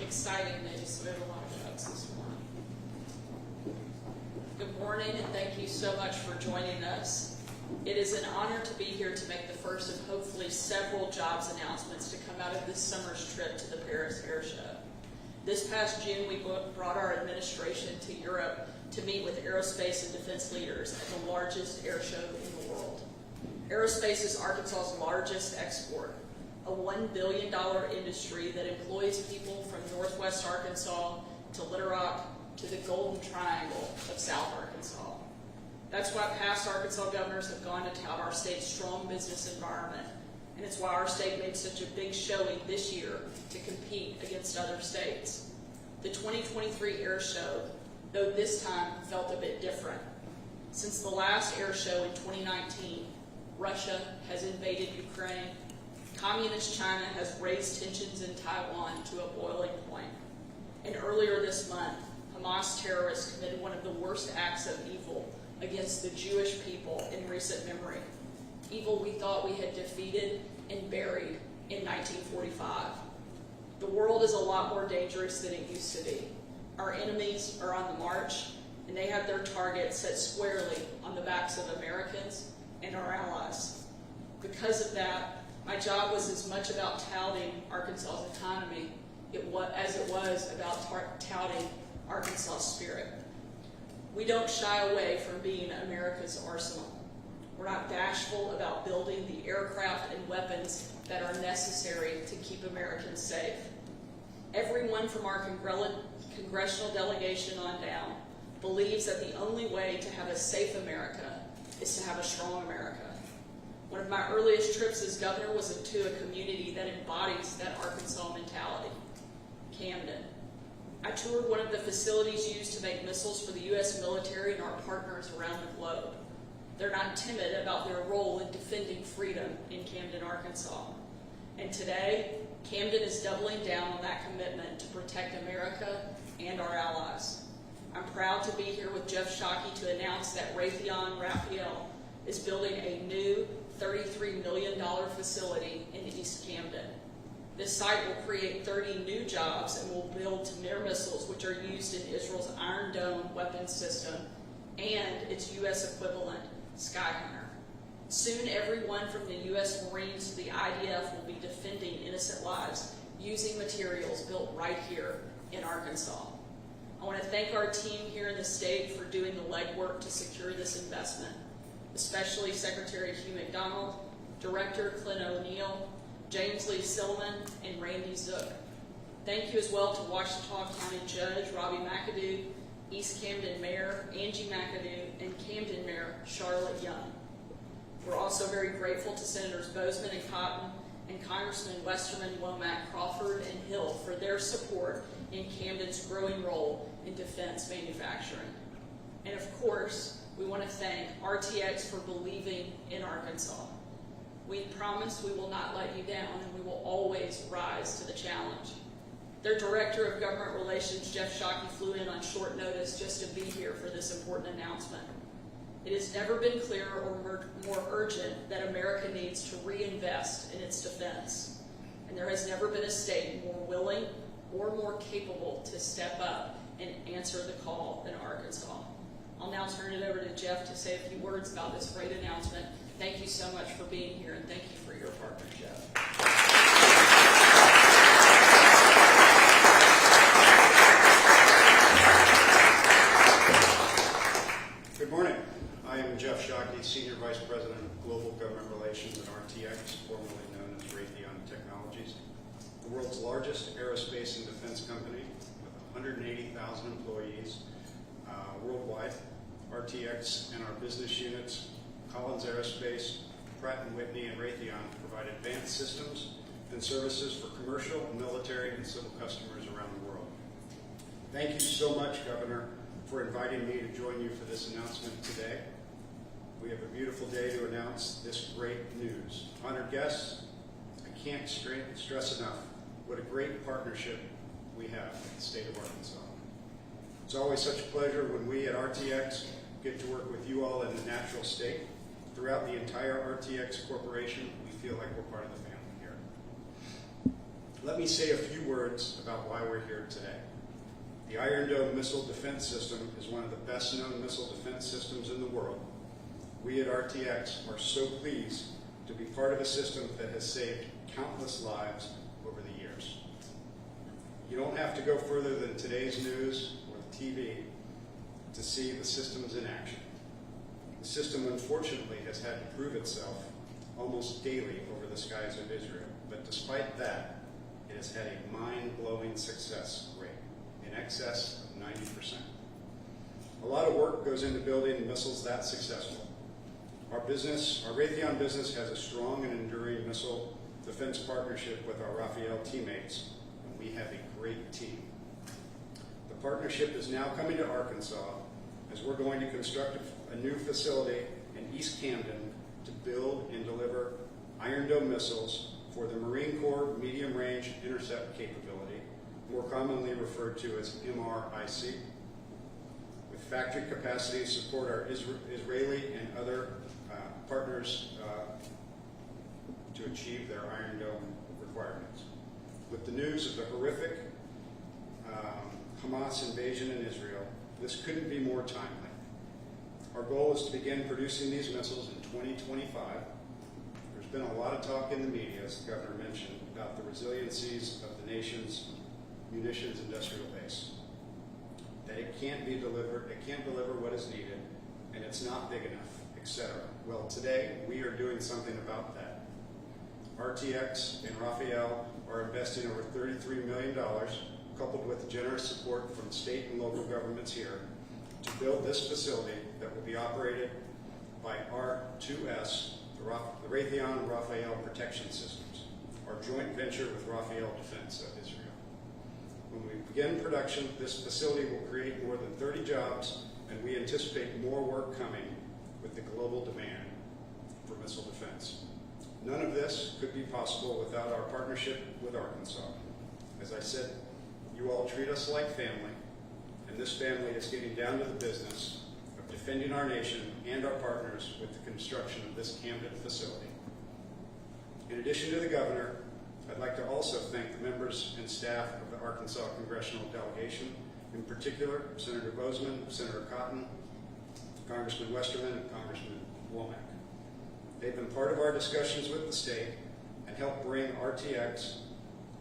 exciting news, so we have a lot of folks this morning. Good morning, and thank you so much for joining us. It is an honor to be here to make the first of hopefully several jobs announcements to come out of this summer's trip to the Paris Air Show. This past June, we brought our administration to Europe to meet with aerospace and defense leaders at the largest air show in the world. Aerospace is Arkansas's largest export, a $1 billion industry that employs people from Northwest Arkansas to Little Rock to the Golden Triangle of South Arkansas. That's why past Arkansas governors have gone to tout our state's strong business environment, and it's why our state made such a big showing this year to compete against other states. The 2023 Air Show, though this time, felt a bit different. Since the last air show in 2019, Russia has invaded Ukraine. Communist China has raised tensions in Taiwan to a boiling point. And earlier this month, Hamas terrorists committed one of the worst acts of evil against the Jewish people in recent memory. Evil we thought we had defeated and buried in 1945. The world is a lot more dangerous than it used to be. Our enemies are on the march, and they have their targets set squarely on the backs of Americans and our allies. Because of that, my job was as much about touting Arkansas's economy as it was about touting Arkansas's spirit. We don't shy away from being America's arsenal. We're not bashful about building the aircraft and weapons that are necessary to keep Americans safe. Everyone from our congressional delegation on down believes that the only way to have a safe America is to have a strong America. One of my earliest trips as governor was to a community that embodies that Arkansas mentality, Camden. I toured one of the facilities used to make missiles for the U.S. military and our partners around the globe. They're not timid about their role in defending freedom in Camden, Arkansas. And today, Camden is doubling down on that commitment to protect America and our allies. I'm proud to be here with Jeff Shockey to announce that Raytheon Raphael is building a new $33 million facility in East Camden. This site will create 30 new jobs and will build Tamir missiles, which are used in Israel's Iron Dome weapons system and its U.S. equivalent, Skyhunter. Soon, everyone from the U.S. Marines to the IDF will be defending innocent lives using materials built right here in Arkansas. I want to thank our team here in the state for doing the legwork to secure this investment, especially Secretary Hugh McDonald, Director Clint O'Neill, James Lee Solan, and Randy Zook. Thank you as well to Ouachita County Judge Robbie McAdoo, East Camden Mayor Angie McAdoo, and Camden Mayor Charlotte Young. We're also very grateful to Senators Bozeman and Cotton and Congressman Westerman, Womack, Crawford, and Hill for their support in Camden's growing role in defense manufacturing. And of course, we want to thank RTX for believing in Arkansas. We promise we will not let you down, and we will always rise to the challenge. Their Director of Government Relations, Jeff Shockey, flew in on short notice just to be here for this important announcement. It has never been clearer or more urgent that America needs to reinvest in its defense. And there has never been a state more willing or more capable to step up and answer the call than Arkansas. I'll now turn it over to Jeff to say a few words about this great announcement. Thank you so much for being here, and thank you for your partnership. Good morning. I am Jeff Shockey, Senior Vice President of Global Government Relations at RTX, formerly known as Raytheon Technologies, the world's largest aerospace and defense company with 180,000 employees worldwide. RTX and our business units, Collins Aerospace, Pratt & Whitney, and Raytheon provide advanced systems and services for commercial, military, and civil customers around the world. Thank you so much, Governor, for inviting me to join you for this announcement today. We have a beautiful day to announce this great news. Honored guests, I can't stress enough what a great partnership we have with the state of Arkansas. It's always such a pleasure when we at RTX get to work with you all in the natural state. Throughout the entire RTX Corporation, we feel like we're part of the family here. Let let me say a few words about why we're here today. The Iron Dome missile defense system is one of the best-known missile defense systems in the world. We at RTX are so pleased to be part of a system that has saved countless lives over the years. You don't have to go further than today's news or the TV to see the systems in action. The system, unfortunately, has had to prove itself almost daily over the skies of Israel. But despite that, it has had a mind-blowing success rate in excess of 90%. A lot of work goes into building missiles that successful. Our Raytheon business has a strong and enduring missile defense partnership with our Rafael teammates, and we have a great team. The partnership is now coming to Arkansas as we're going to construct a new facility in East Camden to build and deliver Iron Dome missiles for the Marine Corps Medium Range Intercept Capability, more commonly referred to as MRIC, with factory capacity to support our Israeli and other partners to achieve their Iron Dome requirements. With the news of the horrific Hamas invasion in Israel, this couldn't be more timely. Our goal is to begin producing these missiles in 2025. There's been a lot of talk in the media, as the governor mentioned, about the resiliencies of the nation's munitions industrial base. That it can't deliver what is needed, and it's not big enough, etc. Well, today we are doing something about that. RTX and Rafael are investing over $33 million, coupled with generous support from state and local governments here, to build this facility that will be operated by R2S, the Raytheon Rafael Protection Systems, our joint venture with Rafael Defense of Israel. When we begin production, this facility will create more than 30 jobs, and we anticipate more work coming with the global demand for missile defense. None of this could be possible without our partnership with Arkansas. As I said, you all treat us like family, and this family is getting down to the business of defending our nation and our partners with the construction of this Camden facility. In addition to the governor, I'd like to also thank the members and staff of the Arkansas Congressional Delegation, in particular Senator Bozeman, Senator Cotton, Congressman Westerman, and Congressman Womack. They've been part of our discussions with the state and helped bring RTX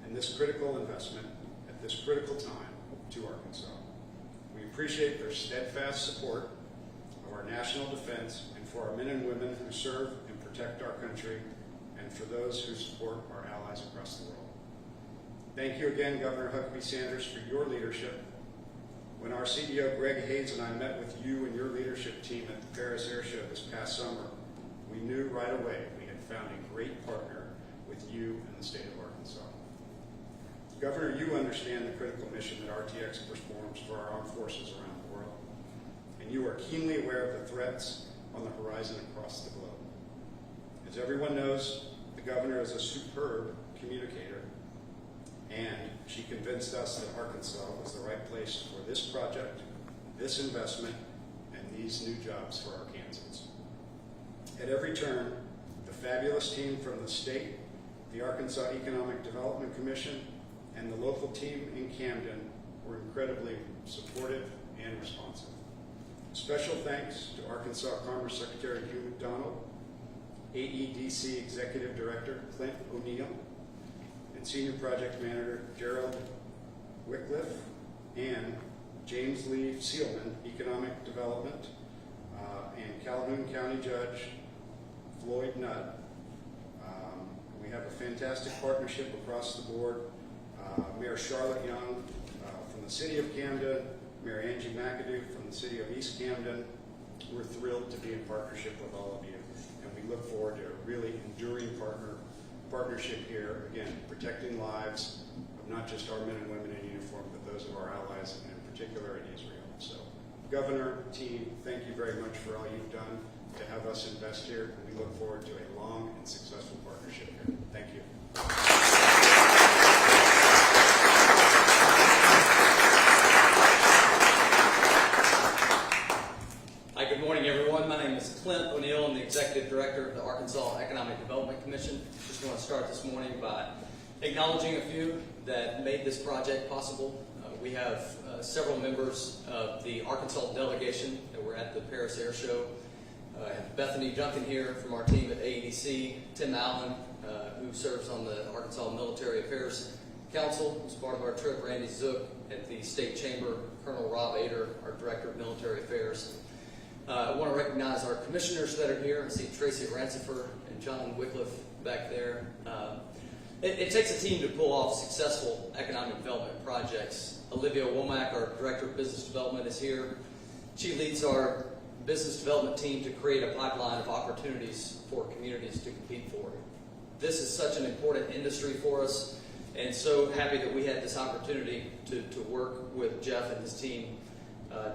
and this critical investment at this critical time to Arkansas. We appreciate their steadfast support of our national defense and for our men and women who serve and protect our country, and for those who support our allies across the world. Thank you again, Governor Huckabee Sanders, for your leadership. When our CEO, Greg Hayes, and I met with you and your leadership team at the Paris Air Show this past summer, we knew right away we had found a great partner with you and the state of Arkansas. Governor, you understand the critical mission that RTX performs for our armed forces around the world, and you are keenly aware of the threats on the horizon across the globe. As everyone knows, the governor is a superb communicator, and she convinced us that Arkansas was the right place for this project, this investment, and these new jobs for Arkansans. At every turn, the fabulous team from the state, the Arkansas Economic Development Commission, and the local team in Camden were incredibly supportive and responsive. Special thanks to Arkansas Commerce Secretary Hugh McDonald, AEDC Executive Director Clint O'Neill, and Senior Project Manager Gerald Wycliffe, and James Lee Solan, Economic Development, and Calhoun County Judge Floyd Nutt. We have a fantastic partnership across the board. Mayor Charlotte Young from the City of Camden, Mayor Angie McAdoo from the City of East Camden. We're thrilled to be in partnership with all of you, and we look forward to a really enduring partnership here, again, protecting lives of not just our men and women in uniform, but those of our allies, and in particular in Israel. So, Governor, team, thank you very much for all you've done to have us invest here, and we look forward to a long and successful partnership here. Thank you. Hi, good morning, everyone. My name is Clint O'Neill. I'm the Executive Director of the Arkansas Economic Development Commission. Just want to start this morning by acknowledging a few that made this project possible. We have several members of the Arkansas delegation that were at the Paris Air Show. I have Bethany Duncan here from our team at AEDC, Tim Allen, who serves on the Arkansas Military Affairs Council, who's part of our trip, Randy Zook at the State Chamber, Colonel Rob Ader, our Director of Military Affairs. I want to recognize our commissioners that are here. I see Tracy Rancifer and John Wycliffe back there. It takes a team to pull off successful economic development projects. Olivia Womack, our Director of Business Development, is here. She leads our business development team to create a pipeline of opportunities for communities to compete for. This is such an important industry for us, and so happy that we had this opportunity to work with Jeff and his team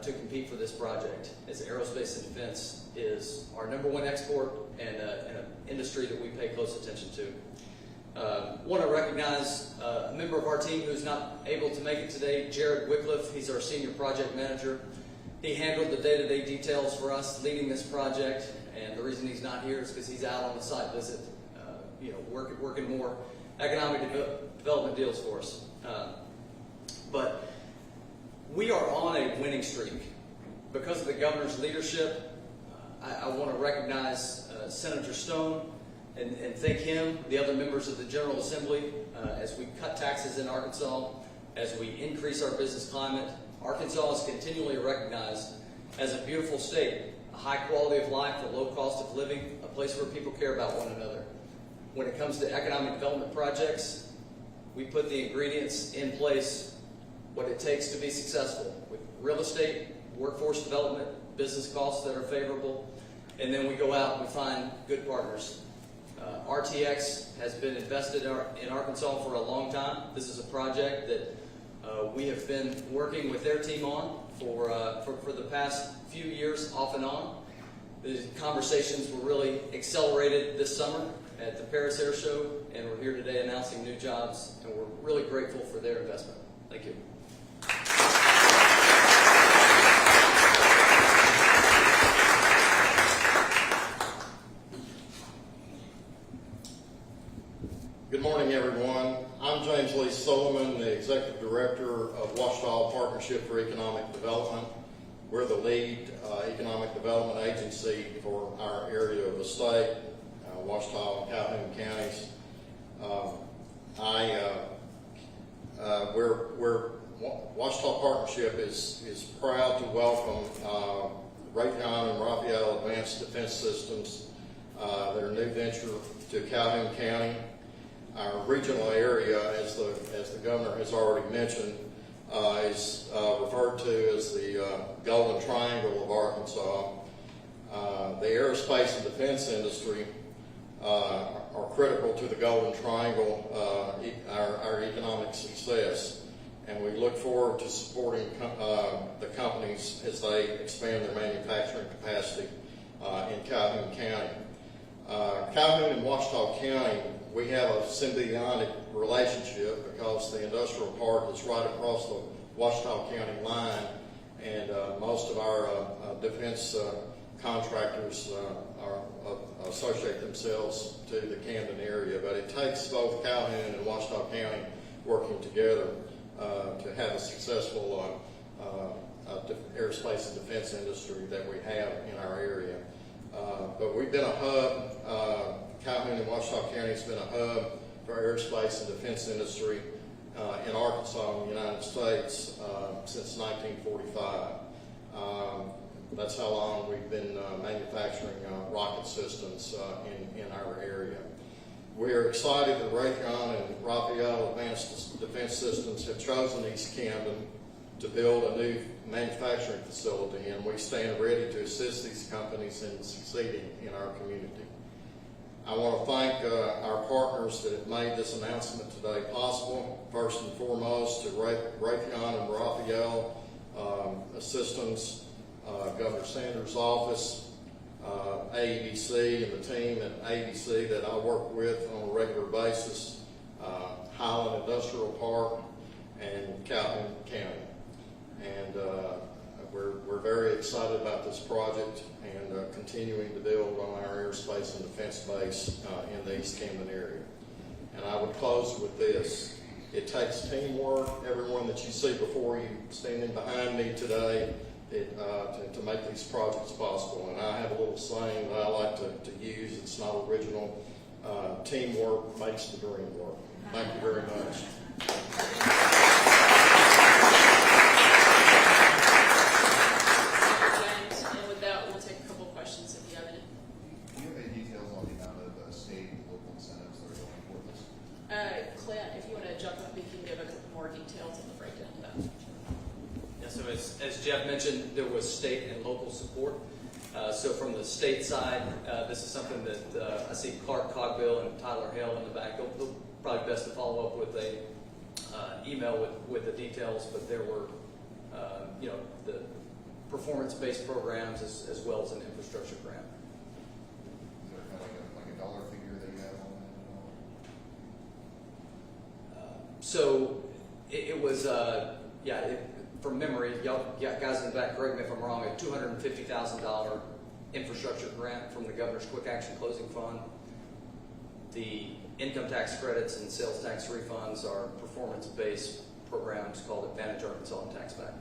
to compete for this project, as aerospace and defense is our #1 export and an industry that we pay close attention to. Want to recognize a member of our team who's not able to make it today, Jared Wycliffe. He's our senior project manager. He handled the day-to-day details for us, leading this project, and the reason he's not here is because he's out on a site visit, working more economic development deals for us. But we are on a winning streak. Because of the governor's leadership, I want to recognize Senator Stone and thank him, the other members of the General Assembly, as we cut taxes in Arkansas, as we increase our business climate. Arkansas is continually recognized as a beautiful state, a high quality of life, a low cost of living, a place where people care about one another. When it comes to economic development projects, we put the ingredients in place, what it takes to be successful, with real estate, workforce development, business costs that are favorable, and then we go out and we find good partners. RTX has been invested in Arkansas for a long time. This is a project that we have been working with their team on for the past few years, off and on. The conversations were really accelerated this summer at the Paris Air Show, and we're here today announcing new jobs, and we're really grateful for their investment. Thank you. Good morning, everyone. I'm James Lee Solan, the Executive Director of Ouachita Partnership for Economic Development. We're the lead economic development agency for our area of the state, Ouachita and Calhoun counties. Ouachita Partnership is proud to welcome Raytheon and Raphael Advanced Defense Systems, their new venture to Calhoun County. Our regional area, as the governor has already mentioned, is referred to as the Golden Triangle of Arkansas. The aerospace and defense industry are critical to the Golden Triangle, our economic success, and we look forward to supporting the companies as they expand their manufacturing capacity in Calhoun County. Calhoun and Ouachita County, we have a symbiotic relationship because the industrial park is right across the Ouachita County line, and most of our defense contractors associate themselves to the Camden area. But it takes both Calhoun and Ouachita County working together to have a successful aerospace and defense industry that we have in our area. But we've been a hub. Calhoun and Ouachita County has been a hub for aerospace and defense industry in Arkansas and the United States since 1945. That's how long we've been manufacturing rocket systems in our area. We're excited that Raytheon and Raphael Advanced Defense Systems have chosen East Camden to build a new manufacturing facility, and we stand ready to assist these companies in succeeding in our community. I want to thank our partners that have made this announcement today possible. First and foremost, to Raytheon and Raphael Systems, Governor Sanders' office, AEDC and the team at AEDC that I work with on a regular basis, Highland Industrial Park, and Calhoun County. And we're very excited about this project and continuing to build on our aerospace and defense base in the East Camden area. And I would close with this. It takes teamwork. Everyone that you see before you standing behind me today to make these projects possible. And I have a little saying that I like to use. It's not original. Teamwork makes the dream work. Thank you very much. James, and with that, we'll take a couple questions if you have any. Do you have any details on the amount of state and local incentives that are going for this? Clint, if you want to jump up, you can give a couple more details on the breakdown of that. Yeah, so as Jeff mentioned, there was state and local support. So from the state side, this is something that I see Clark Cogbill and Tyler Hale in the back. They'll probably best to follow up with a email with the details, but there were, the performance-based programs as well as an infrastructure grant. Is there kind of like a dollar figure that you have on that? So it was, from memory, y'all guys in the back, correct me if I'm wrong, a $250,000 infrastructure grant from the Governor's Quick Action Closing Fund. The income tax credits and sales tax refunds are performance-based programs called Advantage Arkansas and Tax Back.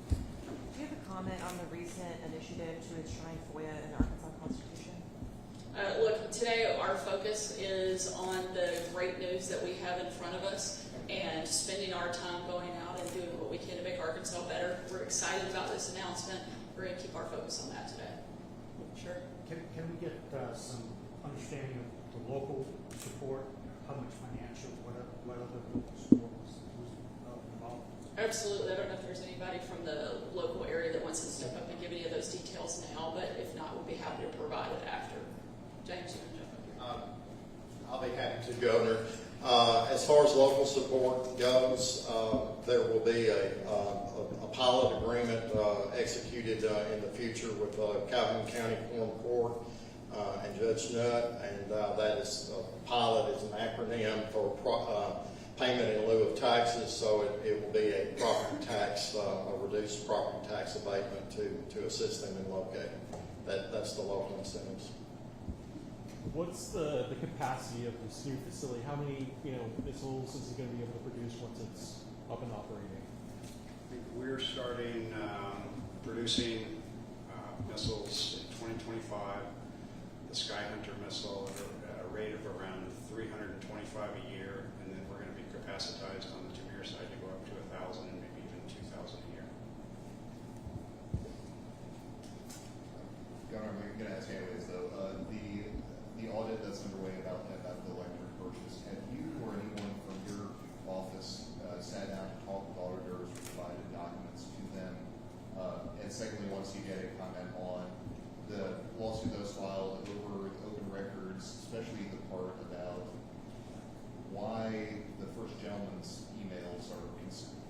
Do you have a comment on the recent initiative to enshrine FOIA in the Arkansas Constitution? Look, today our focus is on the great news that we have in front of us and spending our time going out and doing what we can to make Arkansas better. We're excited about this announcement. We're going to keep our focus on that today. Sure. Can we get some understanding of the local support, how much financial, what other local support was involved? Absolutely. I don't know if there's anybody from the local area that wants to step up and give any of those details now, but if not, we'll be happy to provide it after. James, you want to jump up here? I'll be happy to, Governor. As far as local support goes, there will be a pilot agreement executed in the future with Calhoun County Quorum Court and Judge Nutt, and that is pilot is an acronym for payment in lieu of taxes, so it will be a property tax, a reduced property tax abatement to assist them in locating. That's the local incentives. What's the capacity of this new facility? How many missiles is it going to be able to produce once it's up and operating? I think we're starting producing missiles in 2025, the Skyhunter missile at a rate of around 325 a year, and then we're going to be capacitized on the Tamir side to go up to 1,000 and maybe even 2,000 a year. Governor, I'm going to ask you anyways, though. The audit that's underway about the electric purchase, have you or anyone from your office sat down and talked with auditors or provided documents to them? And secondly, once you get a comment on the lawsuit that was filed over open records, especially the part about why the first gentleman's emails are,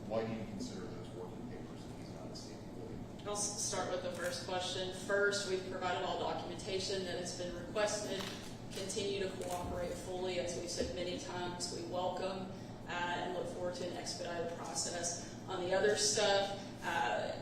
why do you consider those working papers if he's not a state employee? I'll start with the first question. First, we've provided all documentation that has been requested. Continue to cooperate fully. As we've said many times, we welcome and look forward to an expedited process. On the other stuff,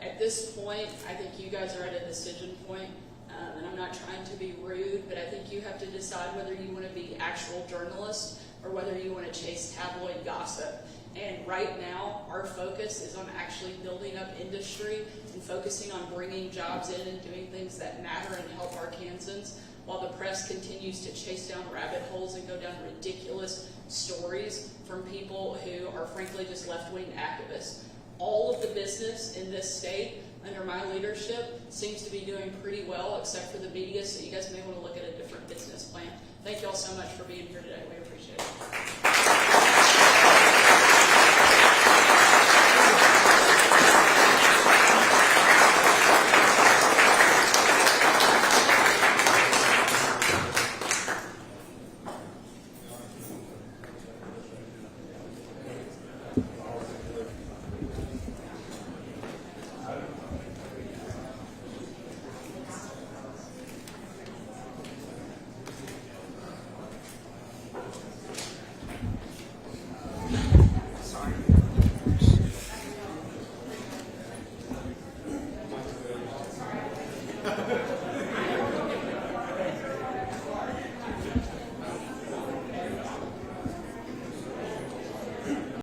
at this point, I think you guys are at a decision point, and I'm not trying to be rude, but I think you have to decide whether you want to be actual journalists or whether you want to chase tabloid gossip. And right now, our focus is on actually building up industry and focusing on bringing jobs in and doing things that matter and help Arkansans, while the press continues to chase down rabbit holes and go down ridiculous stories from people who are frankly just left-wing activists. All of the business in this state under my leadership seems to be doing pretty well, except for the media, so you guys may want to look at a different business plan. Thank you all so much for being here today. We appreciate it.